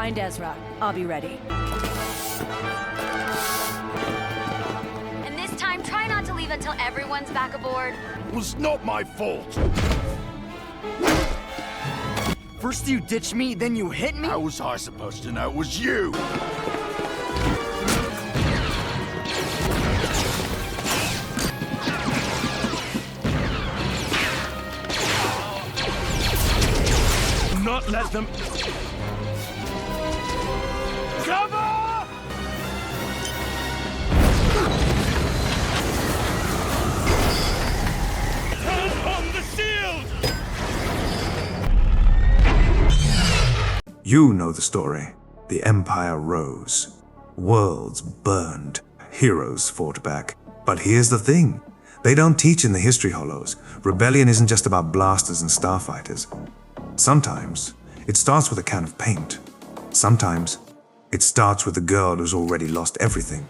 Find Ezra. I'll be ready. And this time, try not to leave until everyone's back aboard. It was not my fault. First you ditch me, then you hit me? How was I supposed to know it was you? Not let them... Cover! Turn on the shield! You know the story. The Empire rose. Worlds burned. Heroes fought back. But here's the thing. They don't teach in the history hollows. Rebellion isn't just about blasters and starfighters. Sometimes, it starts with a can of paint. Sometimes, it starts with a girl who's already lost everything.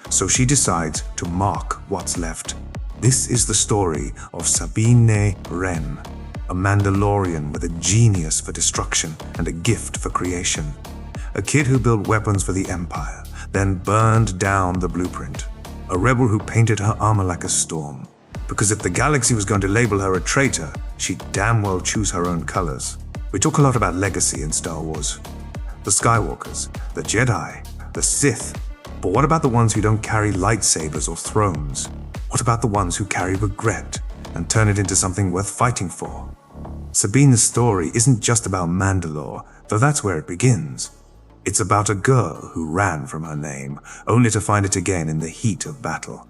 So she decides to mark what's left. This is the story of Sabine Wren, a Mandalorian with a genius for destruction and a gift for creation. A kid who built weapons for the Empire, then burned down the blueprint. A rebel who painted her armor like a storm. Because if the galaxy was going to label her a traitor, she'd damn well choose her own colors. We talk a lot about legacy in Star Wars. The Skywalkers, the Jedi, the Sith. But what about the ones who don't carry lightsabers or thrones? What about the ones who carry regret and turn it into something worth fighting for? Sabine's story isn't just about Mandalore, though that's where it begins. It's about a girl who ran from her name, only to find it again in the heat of battle.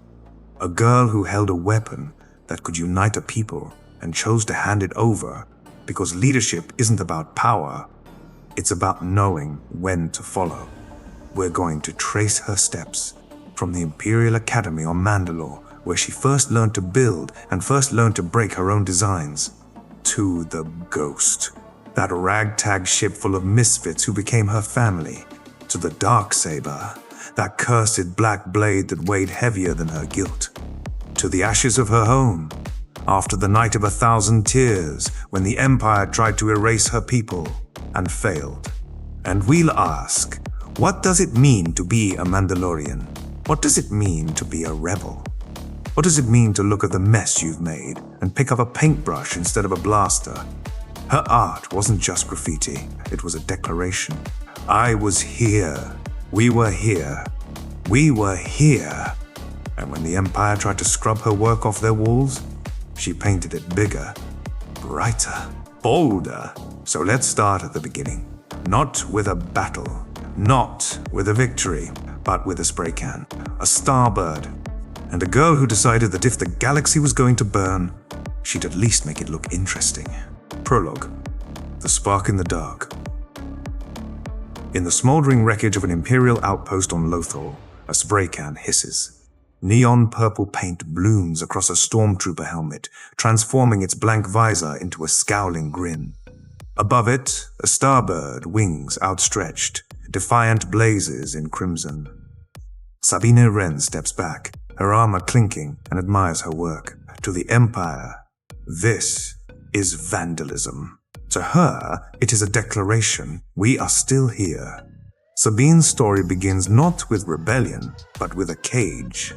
A girl who held a weapon that could unite a people and chose to hand it over because leadership isn't about power, it's about knowing when to follow. We're going to trace her steps from the Imperial Academy on Mandalore, where she first learned to build and first learned to break her own designs, to the Ghost, that ragtag ship full of misfits who became her family, to the Darksaber, that cursed black blade that weighed heavier than her guilt, to the ashes of her home, after the Night of 1,000 Tears, when the Empire tried to erase her people and failed. And we'll ask, what does it mean to be a Mandalorian? What does it mean to be a rebel? What does it mean to look at the mess you've made and pick up a paintbrush instead of a blaster? Her art wasn't just graffiti, it was a declaration. I was here. We were here. We were here. And when the Empire tried to scrub her work off their walls, she painted it bigger, brighter, bolder. So let's start at the beginning. Not with a battle, not with a victory, but with a spray can, a starbird, and a girl who decided that if the galaxy was going to burn, she'd at least make it look interesting. Prologue. The spark in the dark. In the smoldering wreckage of an Imperial outpost on Lothal, a spray can hisses. Neon purple paint blooms across a stormtrooper helmet, transforming its blank visor into a scowling grin. Above it, a starbird, wings outstretched, defiant blazes in crimson. Sabine Wren steps back, her armor clinking, and admires her work. To the Empire, this is vandalism. To her, it is a declaration, we are still here. Sabine's story begins not with rebellion, but with a cage.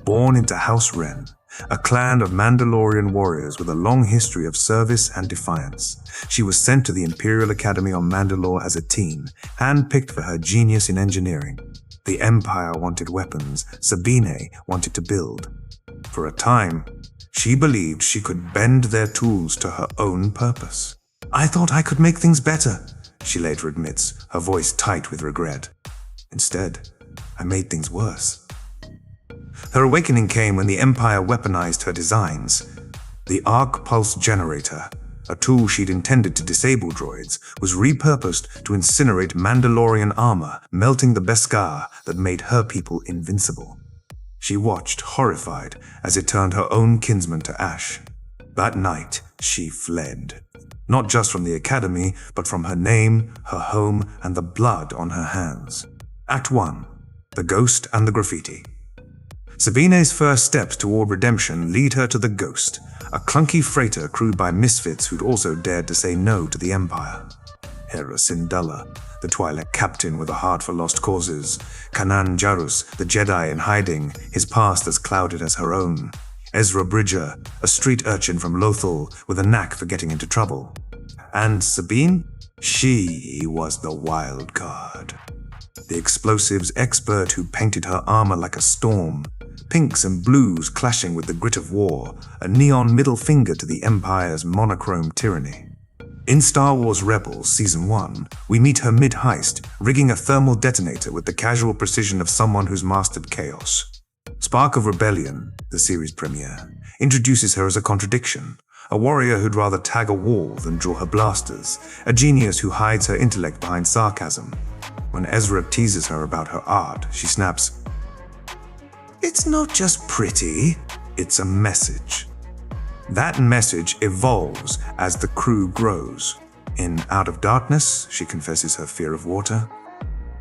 Born into House Wren, a clan of Mandalorian warriors with a long history of service and defiance, she was sent to the Imperial Academy on Mandalore as a teen, handpicked for her genius in engineering. The Empire wanted weapons, Sabine wanted to build. For a time, she believed she could bend their tools to her own purpose. I thought I could make things better, she later admits, her voice tight with regret. Instead, I made things worse. Her awakening came when the Empire weaponized her designs. The Arc Pulse Generator, a tool she'd intended to disable droids, was repurposed to incinerate Mandalorian armor, melting the Beskar that made her people invincible. She watched, horrified, as it turned her own kinsmen to ash. That night, she fled. Not just from the Academy, but from her name, her home, and the blood on her hands. Act 1. The Ghost and the Graffiti. Sabine's first steps toward redemption lead her to the Ghost, a clunky freighter crewed by misfits who'd also dared to say no to the Empire. Hera Syndulla, the Twi'lek captain with a heart for lost causes. Kanan Jarrus, the Jedi in hiding, his past as clouded as her own. Ezra Bridger, a street urchin from Lothal with a knack for getting into trouble. And Sabine? She was the wild card. The explosives expert who painted her armor like a storm, pinks and blues clashing with the grit of war, a neon middle finger to the Empire's monochrome tyranny. In Star Wars Rebels Season 1, we meet her mid-heist, rigging a thermal detonator with the casual precision of someone who's mastered chaos. Spark of Rebellion, the series premiere, introduces her as a contradiction, a warrior who'd rather tag a wall than draw her blasters, a genius who hides her intellect behind sarcasm. When Ezra teases her about her art, she snaps, "It's not just pretty, it's a message." That message evolves as the crew grows. In Out of Darkness, she confesses her fear of water,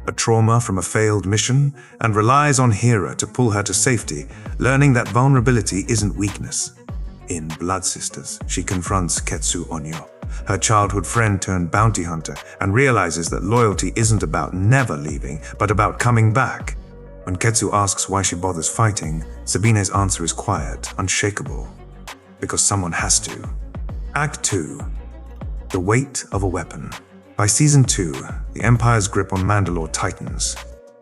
a trauma from a failed mission, and relies on Hera to pull her to safety, learning that vulnerability isn't weakness. In Blood Sisters, she confronts Ketsu Onyo, her childhood friend turned bounty hunter, and realizes that loyalty isn't about never leaving, but about coming back. When Ketsu asks why she bothers fighting, Sabine's answer is quiet, unshakable. Because someone has to. Act 2. The Weight of a Weapon. By Season 2, the Empire's grip on Mandalore tightens.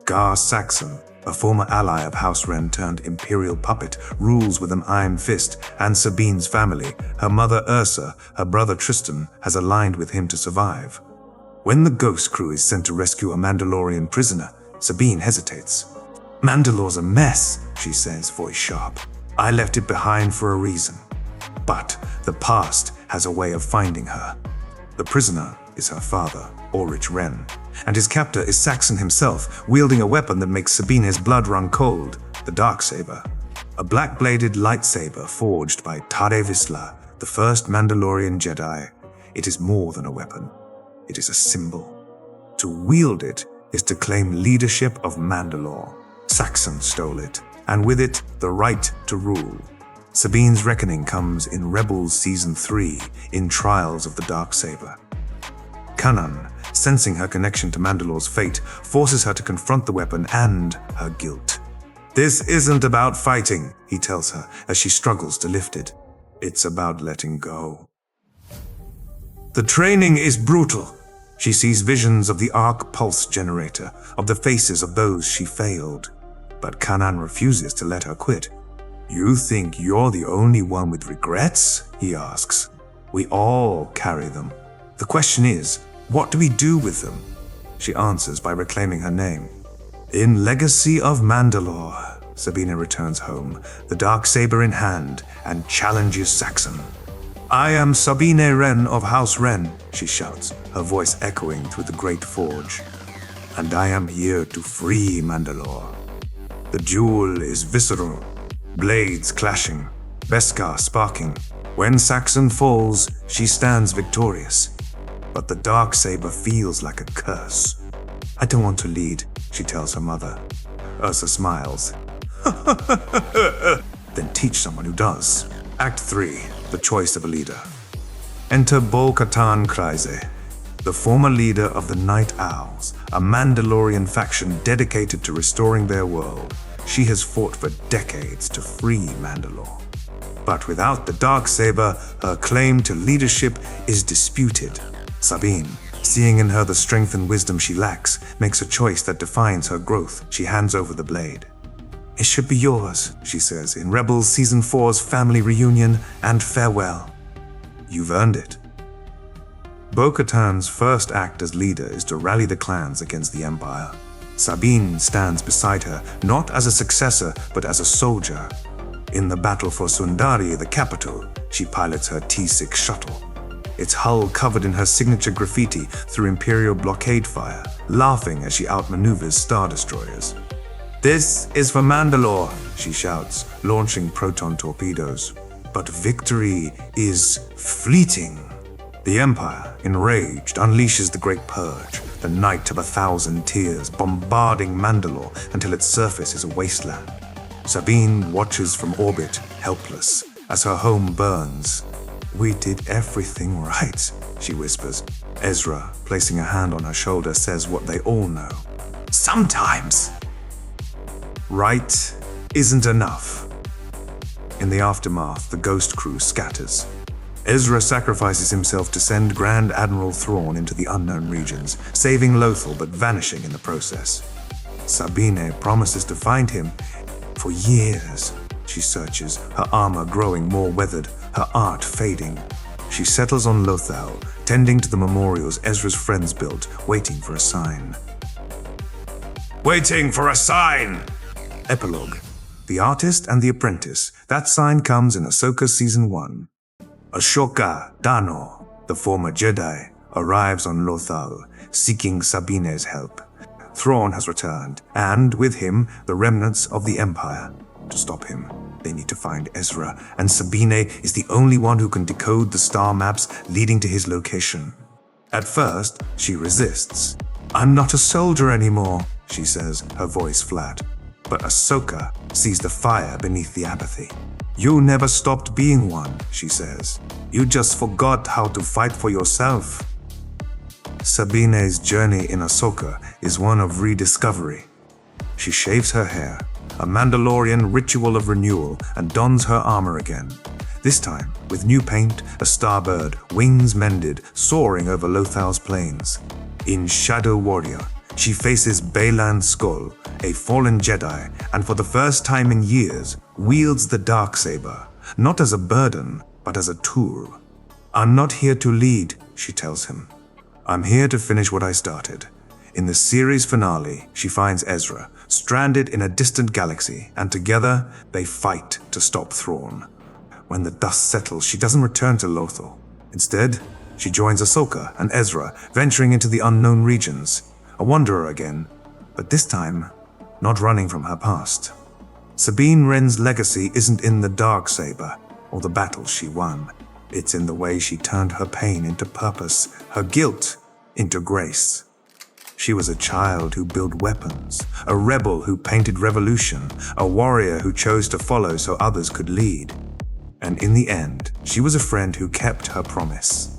Gar Saxon, a former ally of House Wren turned Imperial puppet, rules with an iron fist, and Sabine's family, her mother Ursa, her brother Tristan, has aligned with him to survive. When the Ghost Crew is sent to rescue a Mandalorian prisoner, Sabine hesitates. "Mandalore's a mess," she says, voice sharp. "I left it behind for a reason." But the past has a way of finding her. The prisoner is her father, Ulrich Wren, and his captor is Saxon himself, wielding a weapon that makes Sabine's blood run cold, the Darksaber. A black-bladed lightsaber forged by Tade Vizsla, the first Mandalorian Jedi. It is more than a weapon. It is a symbol. To wield it is to claim leadership of Mandalore. Saxon stole it, and with it, the right to rule. Sabine's reckoning comes in Rebels Season 3, in Trials of the Darksaber. Kanan, sensing her connection to Mandalore's fate, forces her to confront the weapon and her guilt. "This isn't about fighting," he tells her as she struggles to lift it. "It's about letting go." The training is brutal. She sees visions of the arc pulse generator, of the faces of those she failed. But Kanan refuses to let her quit. "You think you're the only one with regrets?" he asks. "We all carry them. The question is, what do we do with them?" She answers by reclaiming her name. In Legacy of Mandalore, Sabine returns home, the Darksaber in hand, and challenges Saxon. "I am Sabine Wren of House Wren," she shouts, her voice echoing through the Great Forge. "And I am here to free Mandalore." The duel is visceral. Blades clashing, Beskar sparking. When Saxon falls, she stands victorious. But the Darksaber feels like a curse. "I don't want to lead," she tells her mother. Ursa smiles. "Then teach someone who does." Act 3. The Choice of a Leader. Enter Bo-Katan Kryze, the former leader of the Night Owls, a Mandalorian faction dedicated to restoring their world. She has fought for decades to free Mandalore. But without the Darksaber, her claim to leadership is disputed. Sabine, seeing in her the strength and wisdom she lacks, makes a choice that defines her growth. She hands over the blade. "It should be yours," she says in Rebels Season 4's family reunion and farewell. "You've earned it." Bo-Katan's first act as leader is to rally the clans against the Empire. Sabine stands beside her, not as a successor, but as a soldier. In the battle for Sundari, the capital, she pilots her T-6 shuttle, its hull covered in her signature graffiti through Imperial blockade fire, laughing as she outmaneuvers Star Destroyers. "This is for Mandalore," she shouts, launching proton torpedoes. But victory is fleeting. The Empire, enraged, unleashes the Great Purge, the night of 1,000 tears, bombarding Mandalore until its surface is a wasteland. Sabine watches from orbit, helpless, as her home burns. We did everything right, she whispers. Ezra, placing a hand on her shoulder, says what they all know. Sometimes. Right isn't enough. In the aftermath, the Ghost Crew scatters. Ezra sacrifices himself to send Grand Admiral Thrawn into the unknown regions, saving Lothal but vanishing in the process. Sabine promises to find him. For years, she searches, her armor growing more weathered, her art fading. She settles on Lothal, tending to the memorials Ezra's friends built, waiting for a sign. Waiting for a sign! Epilogue. The Artist and the Apprentice. That sign comes in Ahsoka Season 1. Ashoka Tano, the former Jedi, arrives on Lothal, seeking Sabine's help. Thrawn has returned, and with him, the remnants of the Empire. To stop him, they need to find Ezra, and Sabine is the only one who can decode the star maps leading to his location. At first, she resists. I'm not a soldier anymore, she says, her voice flat. But Ahsoka sees the fire beneath the apathy. You never stopped being one, she says. You just forgot how to fight for yourself. Sabine's journey in Ahsoka is one of rediscovery. She shaves her hair, a Mandalorian ritual of renewal, and dons her armor again. This time, with new paint, a starbird, wings mended, soaring over Lothal's plains. In Shadow Warrior, she faces Baylan Skoll, a fallen Jedi, and for the first time in years, wields the Darksaber, not as a burden, but as a tool. I'm not here to lead, she tells him. I'm here to finish what I started. In the series finale, she finds Ezra, stranded in a distant galaxy, and together, they fight to stop Thrawn. When the dust settles, she doesn't return to Lothal. Instead, she joins Ahsoka and Ezra, venturing into the unknown regions. A wanderer again, but this time, not running from her past. Sabine Wren's legacy isn't in the Darksaber or the battles she won. It's in the way she turned her pain into purpose, her guilt into grace. She was a child who built weapons, a rebel who painted revolution, a warrior who chose to follow so others could lead. And in the end, she was a friend who kept her promise.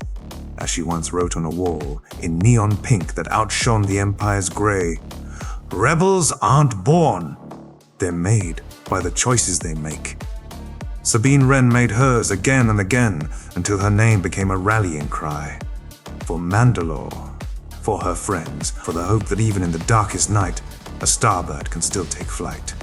As she once wrote on a wall, in neon pink that outshone the Empire's gray, "Rebels aren't born. They're made by the choices they make." Sabine Wren made hers again and again until her name became a rallying cry. For Mandalore, for her friends, for the hope that even in the darkest night, a starbird can still take flight.